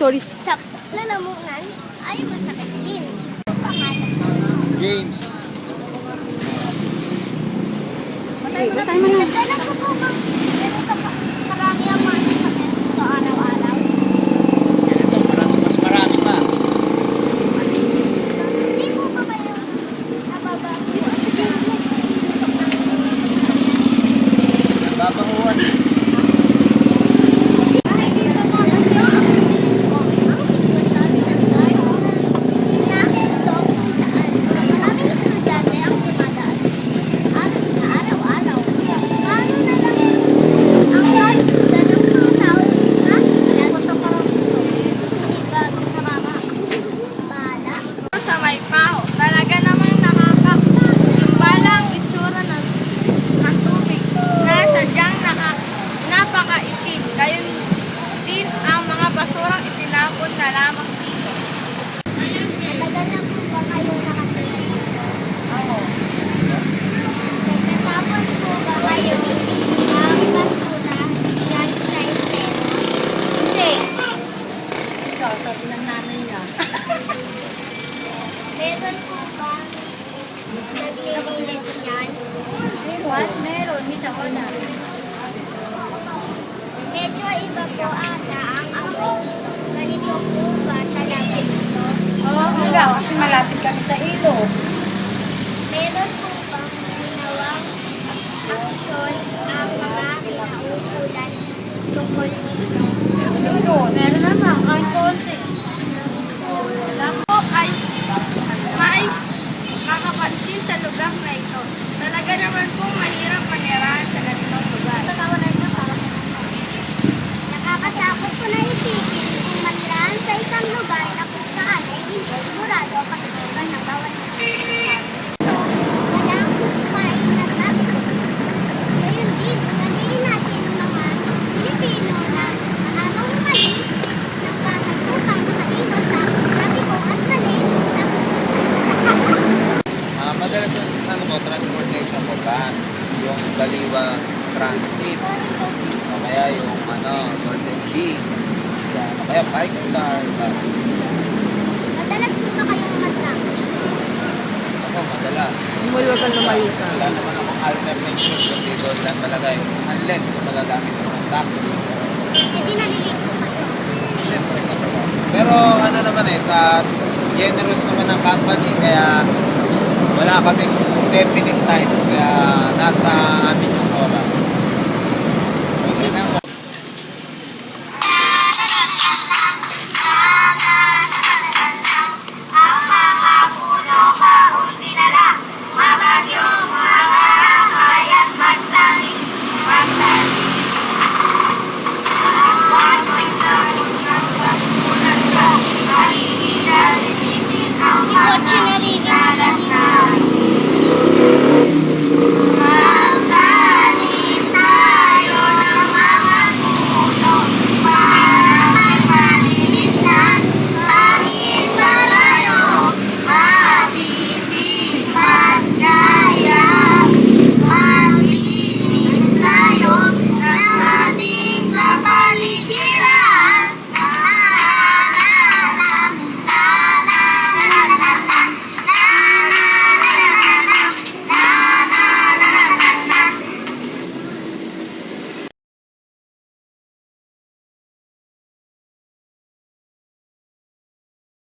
sorry. Sa lalamunan ay masakit din. Pangalan. James. Basahin mo na. Nagdala ko po ba? Ganun ka pa. Marami ang mga sakit dito araw-araw. Mas marami pa. Hindi po ba kayo nababago? Sige. Nababanguan. Sa may paho, talaga namang nakakagimbalang itsura ng tubig na sadyang napakaitim. Gayon din ang mga basurang itinapon na lamang dito. Matagal na po ba kayong nakatulad dito? Oo. Nagtatapon po ba kayo ng basura yan sa estero? Hindi. Ikaw, sabi ng nanay niya. Meron po ba naglilinis yan? Meron. Misa ko na. Medyo iba po ata ang amoy dito. Ganito po ba talaga dito? Oo, kasi malapit kami sa ilog. Meron po bang ginawang aksyon ang mga kinaukulan tungkol dito? Meron naman, kahit konti. Wala po ay may kakapansin sa lugar na ito. Talaga naman po mahirap manirahan sa ganitong lugar. Nakakatakot po na isipin kung manirahan sa isang lugar na kung saan ay hindi sigurado ang kalusugan ng bawat isa. Wala akong kainan namin. Gayon din, ugaliin natin ang mga Pilipino na habang umalis, nagkakatupang makaiwas sa trapiko at mali sa Madalas yung transportation ko, bus, yung Baliwa Transit, o kaya yung Northern G, o kaya 5-star. Madalas po ba kayong matraffic? Ako, madalas. Huwag kang lumayo sa Wala naman akong alternative kundi doon lang talaga yun. Unless kung magagamit ko ng taxi. E di nalilate po kayo. Siyempre, pero ano naman sa generous naman ng company, kaya wala kaming definite time. Kaya nasa amin yung oras.